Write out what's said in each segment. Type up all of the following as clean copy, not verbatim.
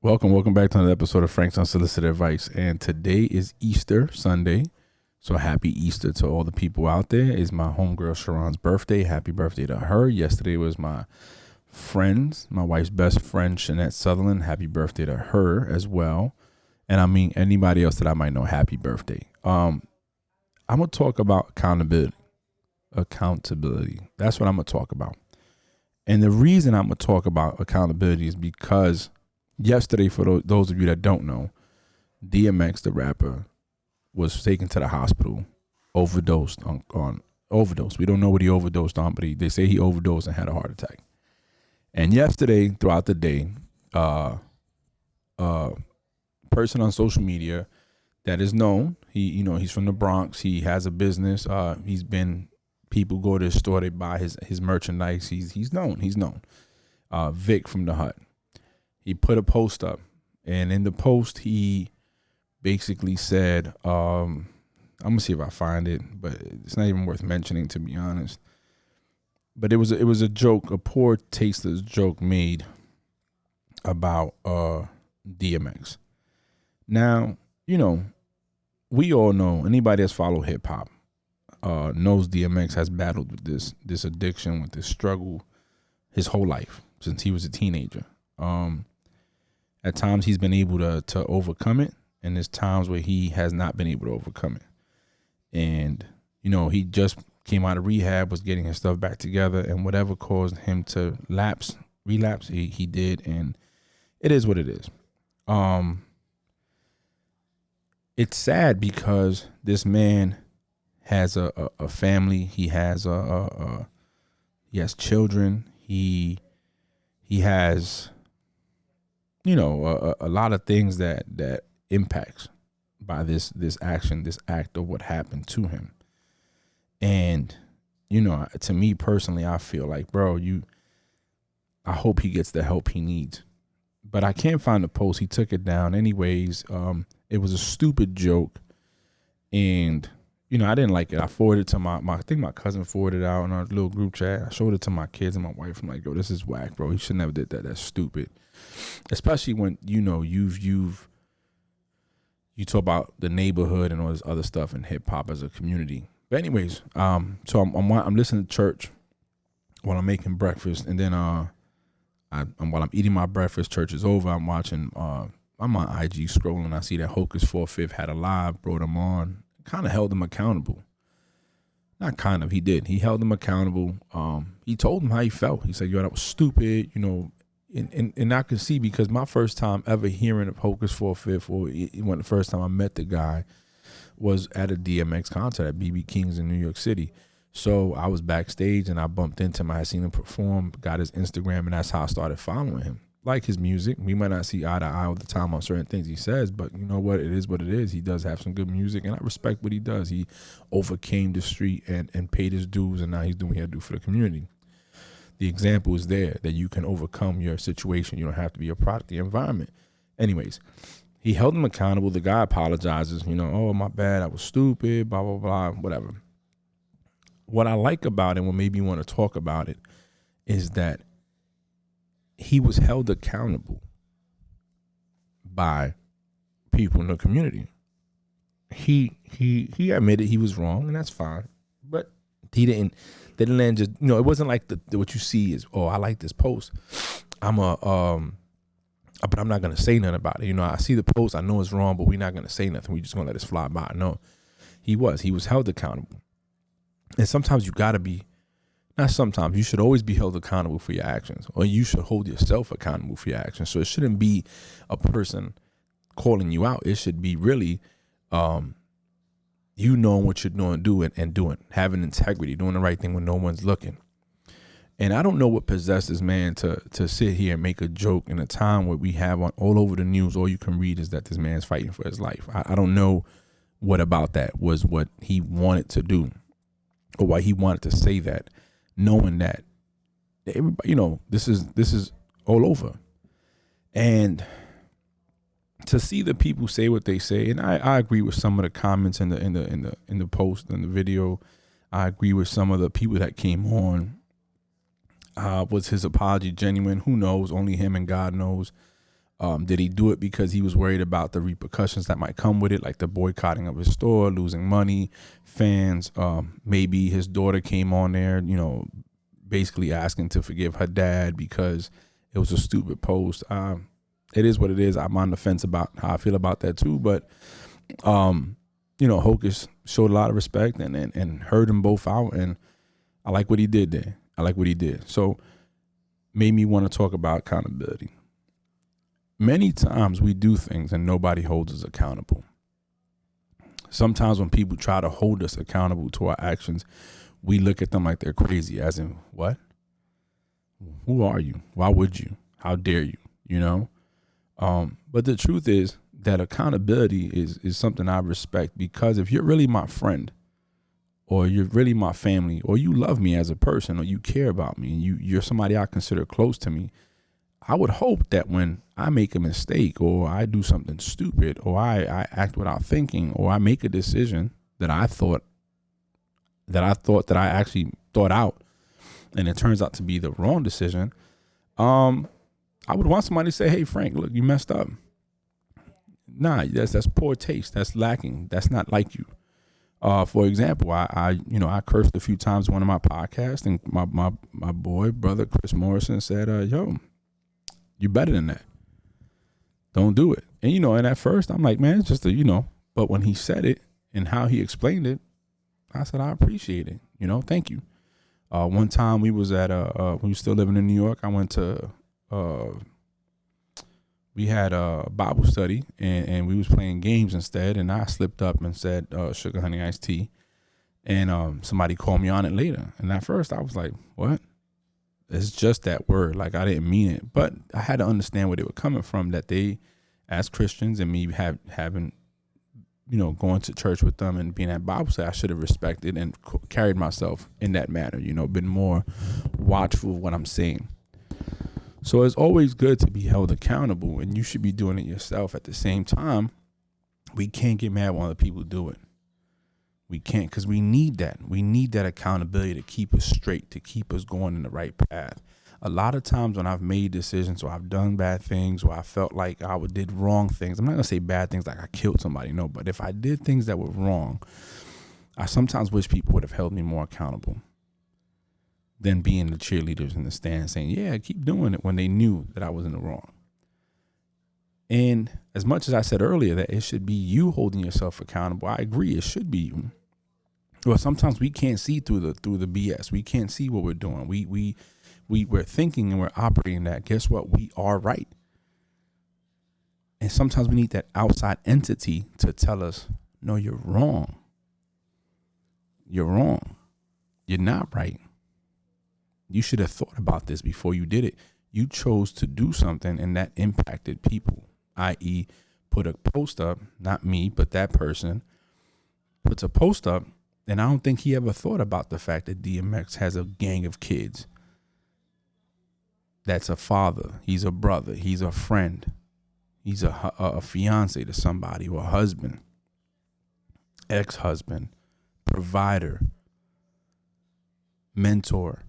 Welcome back to another episode of Frank's Unsolicited Advice. And today is Easter Sunday. So happy Easter to all the people out there. It's my homegirl Charon's birthday. Happy birthday to her. Yesterday was my wife's best friend, Nette Sutherland. Happy birthday to her as well. And I mean, anybody else that I might know, happy birthday. I'm going to talk about accountability. That's what I'm going to talk about. And the reason I'm going to talk about accountability is because yesterday, for those of you that don't know, DMX, the rapper, was taken to the hospital, overdosed on overdose. We don't know what he overdosed on, but they say he overdosed and had a heart attack. And yesterday, throughout the day, person on social media that is known, he's from the Bronx. He has a business. People go to his store, they buy his merchandise. He's known. Vic from the Hut. He put a post up, and in the post, he basically said, I'm going to see if I find it, but it's not even worth mentioning, to be honest. But it was a joke, a poor, tasteless joke made about DMX. Now, we all know, anybody that's followed hip-hop knows DMX has battled with this addiction, with this struggle his whole life, since he was a teenager. At times he's been able to overcome it, and there's times where he has not been able to overcome it. And, he just came out of rehab, was getting his stuff back together, and whatever caused him to relapse, he did, and it is what it is. It's sad because this man has a family. He has he has children. He has a lot of things that impacts by this act of what happened to him. And, to me personally, I feel like, bro, I hope he gets the help he needs. But I can't find the post. He took it down. Anyways, it was a stupid joke. And, I didn't like it. I forwarded it to I think my cousin forwarded it out in our little group chat. I showed it to my kids and my wife. I'm like, yo, this is whack, bro. He should never did that. That's stupid. Especially when, you talk about the neighborhood and all this other stuff in hip hop as a community. But anyways, so I'm listening to church while I'm making breakfast, and then while I'm eating my breakfast, church is over. I'm watching. I'm on IG scrolling. I see that Hocus 4/5 had a live, brought him on, kind of held him accountable. Not kind of, he did. He held him accountable. He told him how he felt. He said, "Yo, that was stupid," And I could see, because my first time ever hearing of Hocus 4/5, or when the first time I met the guy, was at a DMX concert at BB King's in New York City. So I was backstage and I bumped into him. I had seen him perform, got his Instagram, and that's how I started following him. Like his music. We might not see eye to eye all the time on certain things he says, but you know what? It is what it is. He does have some good music, and I respect what he does. He overcame the street and paid his dues, and now he's doing what he had to do for the community. The example is there that you can overcome your situation. You don't have to be a product of the environment. Anyways, he held him accountable. The guy apologizes, oh, my bad, I was stupid, blah, blah, blah, whatever. What I like about it, what made me want to talk about it, is that he was held accountable by people in the community. He admitted he was wrong, and that's fine. But he didn't land just, it wasn't like what you see is, oh, I like this post. But I'm not going to say nothing about it. I see the post, I know it's wrong, but we're not going to say nothing. We're just going to let it fly by. No, he was held accountable. And sometimes you got to be, not sometimes, you should always be held accountable for your actions, or you should hold yourself accountable for your actions. So it shouldn't be a person calling you out. It should be really, you knowing what you're doing and doing, having integrity, doing the right thing when no one's looking. And I don't know what possessed this man to sit here and make a joke in a time where we have on all over the news, all you can read is that this man's fighting for his life. I don't know what about that was what he wanted to do, or why he wanted to say that, knowing that everybody, this is all over. And to see the people say what they say, and I agree with some of the comments in the post and the video. I agree with some of the people that came on. Was his apology genuine? Who knows? Only him and God knows. Did he do it because he was worried about the repercussions that might come with it, like the boycotting of his store, losing money, fans? Maybe his daughter came on there, basically asking to forgive her dad because it was a stupid post. It is what it is. I'm on the fence about how I feel about that too. But, Hocus showed a lot of respect and heard them both out. And I like what he did there. I like what he did. So made me want to talk about accountability. Many times we do things and nobody holds us accountable. Sometimes when people try to hold us accountable to our actions, we look at them like they're crazy, as in, what? Who are you? Why would you? How dare you? But the truth is that accountability is something I respect, because if you're really my friend, or you're really my family, or you love me as a person, or you care about me, and you're somebody I consider close to me, I would hope that when I make a mistake, or I do something stupid, or I act without thinking, or I make a decision that I thought that I actually thought out, and it turns out to be the wrong decision, I would want somebody to say, "Hey, Frank, look, you messed up." Nah, that's poor taste. That's lacking. That's not like you. For example, I cursed a few times on one of my podcasts, and my brother Chris Morrison said, "Yo, you better than that. Don't do it." And at first I'm like, man, it's just but when he said it and how he explained it, I said, I appreciate it. Thank you. One time we was at we were still living in New York. I went to we had a Bible study, and we was playing games instead, and I slipped up and said sugar honey iced tea, and somebody called me on it later, and at first I was like, what? It's just that word, like I didn't mean it, but I had to understand where they were coming from, that they, as Christians, and me having going to church with them and being at Bible study, I should have respected and carried myself in that manner, been more watchful of what I'm saying. So it's always good to be held accountable, and you should be doing it yourself. At the same time, we can't get mad when other people do it. We can't, because we need that. We need that accountability to keep us straight, to keep us going in the right path. A lot of times when I've made decisions, or I've done bad things, or I felt like I did wrong things, I'm not going to say bad things like I killed somebody, no, but if I did things that were wrong, I sometimes wish people would have held me more accountable than being the cheerleaders in the stand saying, yeah, keep doing it, when they knew that I was in the wrong. And as much as I said earlier that it should be you holding yourself accountable, I agree, it should be you. Well, sometimes we can't see through the BS. We can't see what we're doing. We're thinking and we're operating that. Guess what? We are right. And sometimes we need that outside entity to tell us, no, you're wrong. You're wrong. You're not right. You should have thought about this before you did it. You chose to do something, and that impacted people, i.e. put a post up, not me, but that person puts a post up, and I don't think he ever thought about the fact that DMX has a gang of kids. That's a father. He's a brother. He's a friend. He's a fiance to somebody, or a husband, ex-husband, provider, mentor.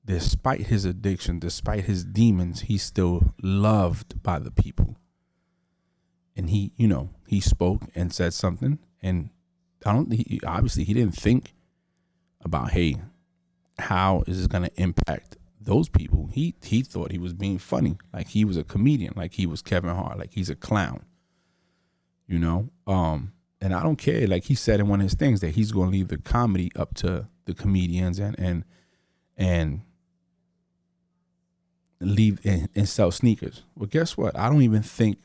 Despite his addiction, despite his demons, he's still loved by the people. And he spoke and said something, and obviously he didn't think about, hey, how is this going to impact those people? He thought he was being funny, like he was a comedian, like he was Kevin Hart, like he's a clown, and I don't care. Like he said in one of his things that he's going to leave the comedy up to the comedians and leave and sell sneakers. Well, guess what? I don't even think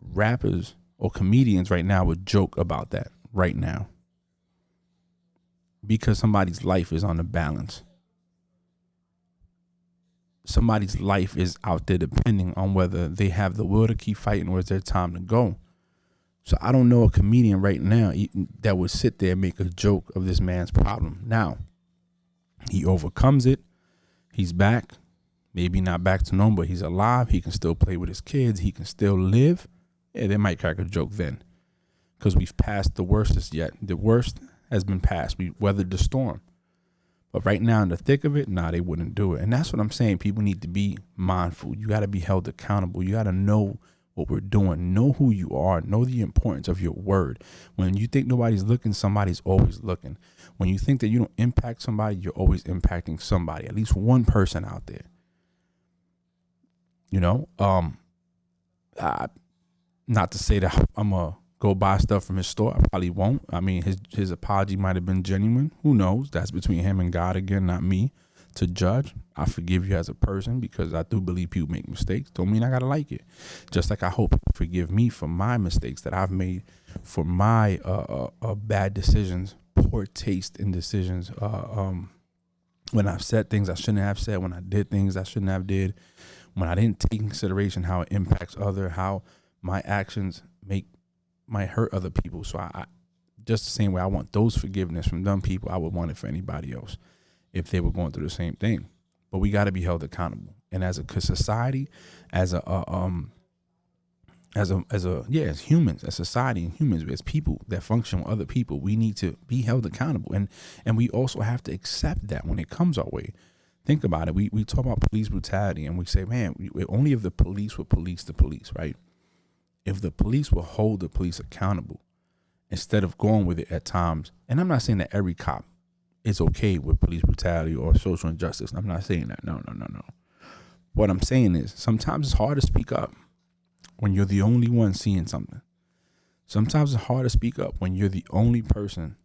rappers or comedians right now would joke about that right now, because somebody's life is on the balance. Somebody's life is out there depending on whether they have the will to keep fighting or is their time to go. So I don't know a comedian right now that would sit there and make a joke of this man's problem. Now, he overcomes it. He's back. Maybe not back to normal, but he's alive. He can still play with his kids. He can still live. Yeah, they might crack a joke then, because we've passed the worst yet. The worst has been passed. We weathered the storm. But right now in the thick of it, nah, they wouldn't do it. And that's what I'm saying. People need to be mindful. You got to be held accountable. You got to know what we're doing. Know who you are. Know the importance of your word. When you think nobody's looking, somebody's always looking. When you think that you don't impact somebody, you're always impacting somebody, at least one person out there. You know, not to say that I'm going to go buy stuff from his store. I probably won't. I mean, his apology might have been genuine. Who knows? That's between him and God again, not me to judge. I forgive you as a person because I do believe people make mistakes. Don't mean I got to like it. Just like I hope people forgive me for my mistakes that I've made, for my bad decisions, poor taste in decisions, when I've said things I shouldn't have said, when I did things I shouldn't have did, when I didn't take in consideration how it impacts how my actions might hurt other people. So I just the same way I want those forgiveness from dumb people, I would want it for anybody else if they were going through the same thing. But we got to be held accountable. And as a society, as humans, as society and humans, as people that function with other people, we need to be held accountable. And we also have to accept that when it comes our way. Think about it. We talk about police brutality and we say, man, only if the police would police the police, right? If the police will hold the police accountable instead of going with it at times. And I'm not saying that every cop is okay with police brutality or social injustice. I'm not saying that. No. What I'm saying is sometimes it's hard to speak up when you're the only one seeing something. Sometimes it's hard to speak up when you're the only person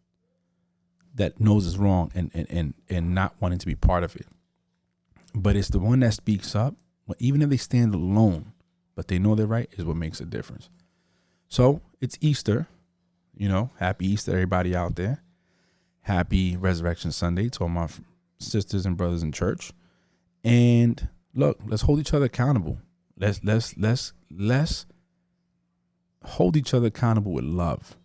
that knows it's wrong and not wanting to be part of it. But it's the one that speaks up, even if they stand alone, but they know they're right, is what makes a difference. So it's Easter, happy Easter, everybody out there. Happy Resurrection Sunday to all my sisters and brothers in church. And look, let's hold each other accountable. Let's hold each other accountable with love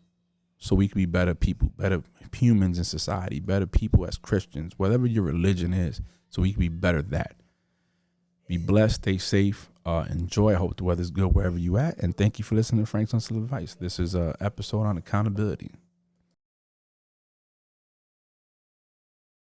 so we can be better people, better humans in society, better people as Christians, whatever your religion is, so we can be better at that. Be blessed, stay safe, enjoy. I hope the weather's good wherever you at. And thank you for listening to Frank's Unsolicited Advice. This is an episode on accountability.